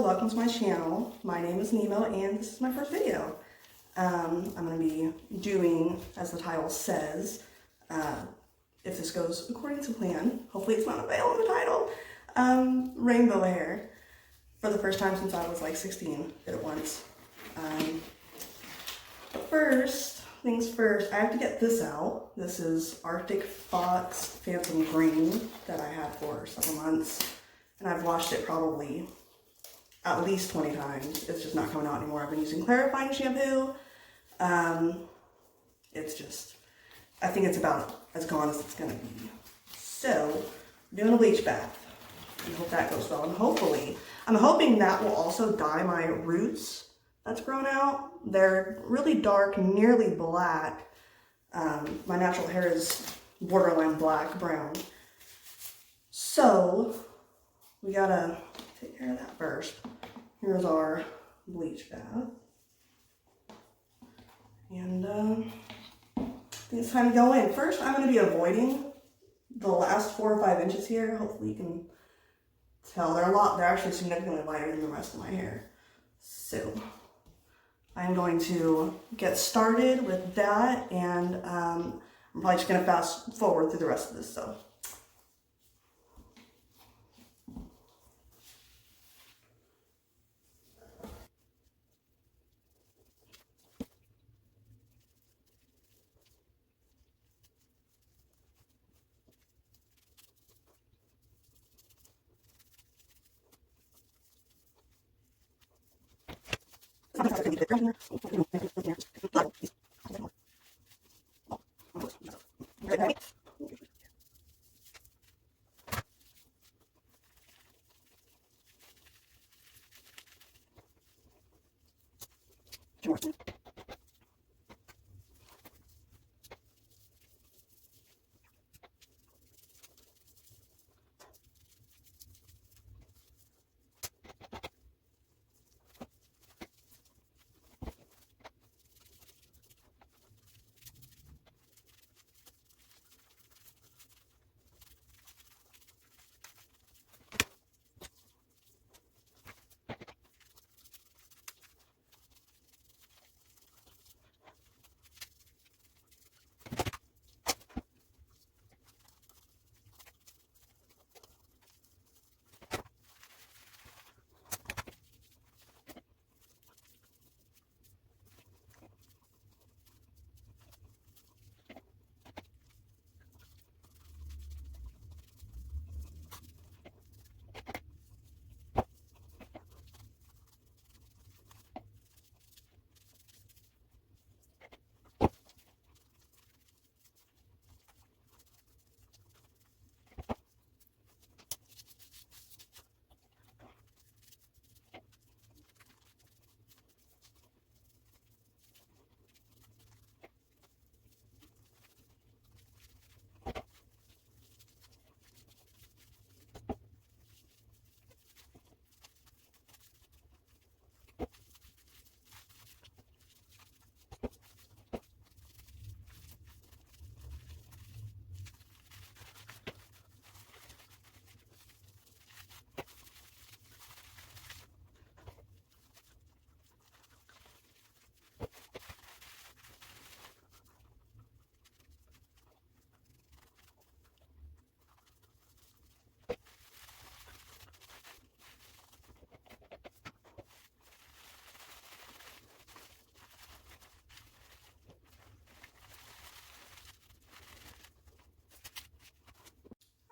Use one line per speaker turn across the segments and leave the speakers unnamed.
welcome to my channel. My name is Nemo and this is my first video. I'm going to be doing, as the title says, if this goes according to plan, hopefully it's not a veil in the title, rainbow hair. For the first time since I was like 16, did it once. But first things first, I have to get this out. This is Arctic Fox Phantom Green that I had for several months. And I've washed it probably at least 20 times. It's just not coming out anymore. I've been using Clarifying Shampoo. It's just, I think it's about as gone as it's gonna be. So, I'm doing a bleach bath. I hope that goes well. And hopefully, I'm hoping that will also dye my roots that's grown out. They're really dark, nearly black. My natural hair is borderline black, brown. So, we gotta take care of that first. Here's our bleach bath. And I think it's time to go in. First, I'm gonna be avoiding the last 4 or 5 inches here. Hopefully you can tell. They're actually significantly lighter than the rest of my hair. So, I'm going to get started with that, and I'm probably just gonna fast forward through the rest of this stuff.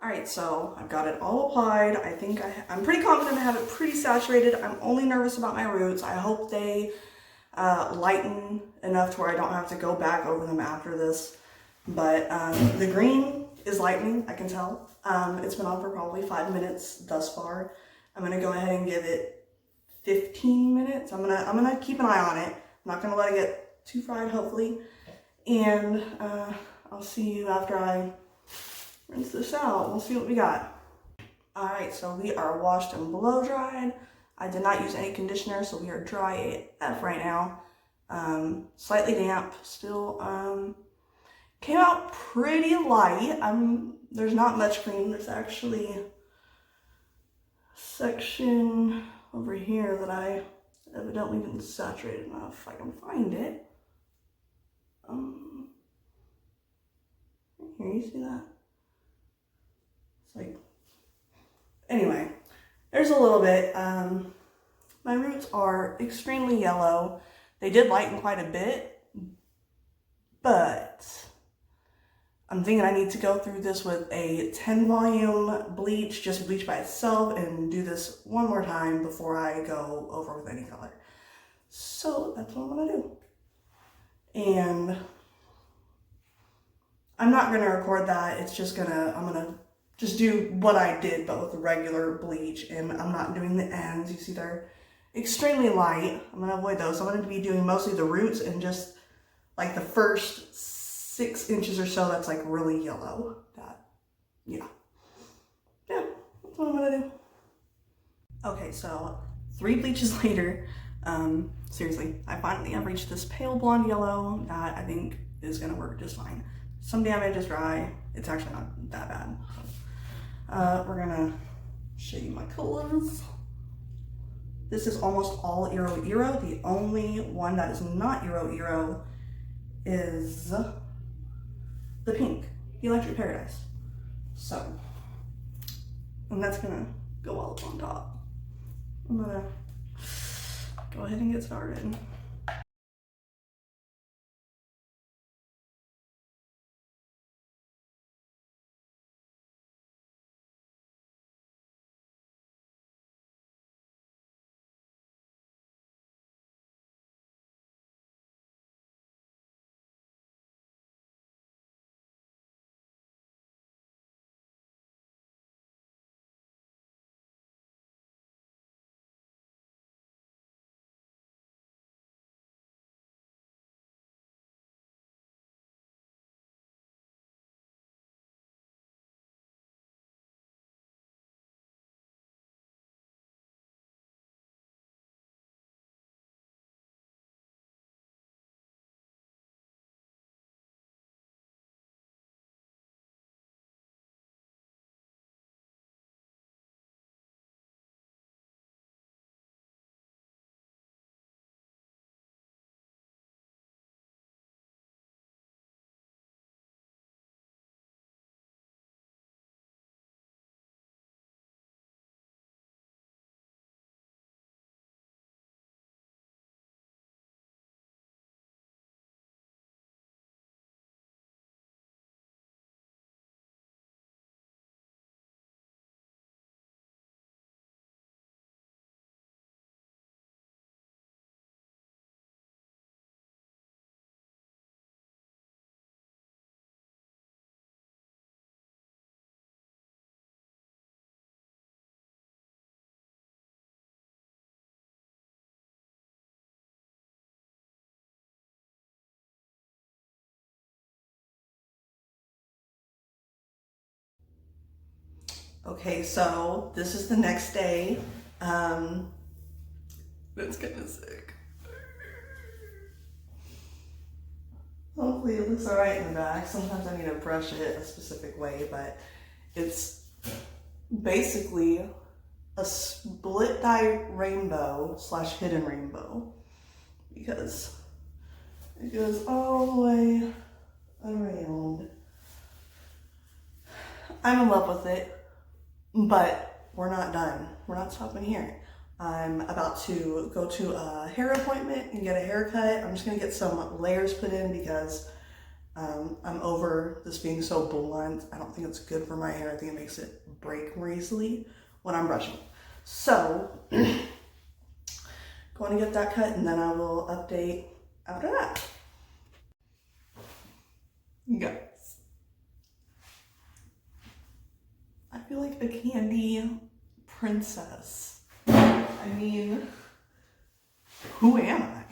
Alright, so I've got it all applied. I think I'm pretty confident I have it pretty saturated. I'm only nervous about my roots. I hope they lighten enough to where I don't have to go back over them after this. But the green is lightening, I can tell. It's been on for probably 5 minutes thus far. I'm gonna go ahead and give it 15 minutes. I'm gonna keep an eye on it. I'm not gonna let it get too fried, hopefully. And I'll see you after I rinse this out. We'll see what we got. Alright, so we are washed and blow dried. I did not use any conditioner, so we are dry AF right now. Slightly damp still. Came out pretty light. There's not much cream. There's actually section over here that I evidently didn't saturate enough. If I can find it. Here, you see that? It's like, anyway, there's a little bit. My roots are extremely yellow. They did lighten quite a bit, but I'm thinking I need to go through this with a 10 volume bleach, just bleach by itself, and do this one more time before I go over with any color. So that's what I'm gonna do. And I'm not gonna record that. It's just I'm gonna just do what I did, but with regular bleach, and I'm not doing the ends. You see they're extremely light. I'm gonna avoid those. I'm gonna be doing mostly the roots and just like the first 6 inches or so that's like really yellow. Yeah, that's what I'm gonna do. Okay, so 3 bleaches later, seriously, I finally have reached this pale blonde yellow that I think is gonna work just fine. Some damage is dry. It's actually not that bad. We're gonna show you my colors. This is almost all IroIro. The only one that is not IroIro is the pink, the Electric Paradise. So, and that's gonna go all up on top. I'm gonna go ahead and get started. Okay, so this is the next day. It's kind of sick. Hopefully it looks alright in the back. Sometimes I need to brush it a specific way, but it's basically a split dye rainbow / hidden rainbow, because it goes all the way around. I'm in love with it, but we're not done. We're not stopping here. I'm about to go to a hair appointment and get a haircut. I'm just gonna get some layers put in because I'm over this being so blunt. I don't think it's good for my hair. I think it makes it break more easily when I'm brushing. So, going to get that cut and then I will update after that. Guys, I feel like a candy princess. I mean, who am I?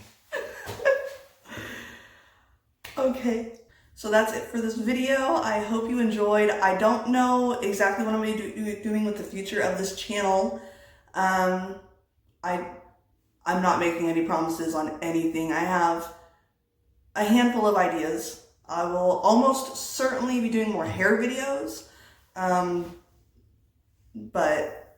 Okay, so that's it for this video. I hope you enjoyed. I don't know exactly what I'm going to be doing with the future of this channel. I'm not making any promises on anything. I have a handful of ideas. I will almost certainly be doing more hair videos, but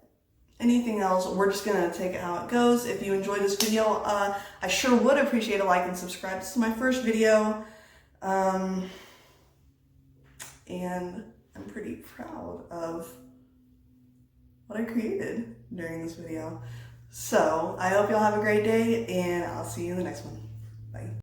anything else. We're just gonna take it how it goes. If you enjoyed this video, I sure would appreciate a like and subscribe. This is my first video, and I'm pretty proud of what I created during this video. So I hope y'all have a great day, and I'll see you in the next one. Bye.